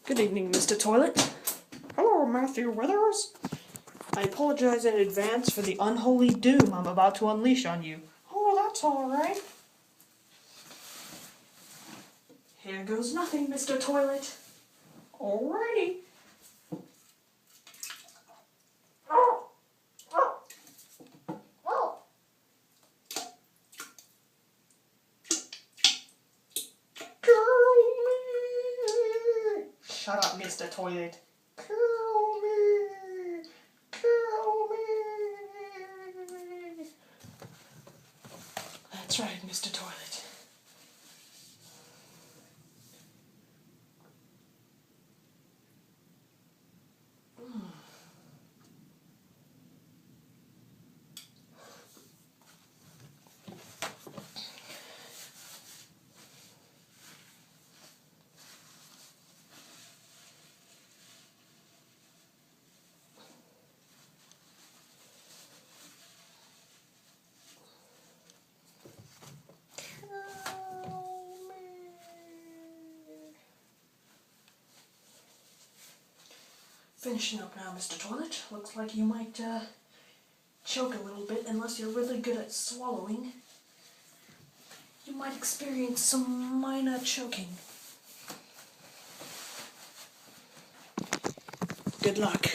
Good evening, Mr. Toilet. Hello, Matthew Withers. I apologize in advance for the unholy doom I'm about to unleash on you. Oh, that's alright. Here goes nothing, Mr. Toilet. Alrighty. Shut up, Mr. Toilet. Kill me! Kill me! That's right, Mr. Toilet. Finishing up now, Mr. Toilet. Looks like you might choke a little bit unless you're really good at swallowing. You might experience some minor choking. Good luck.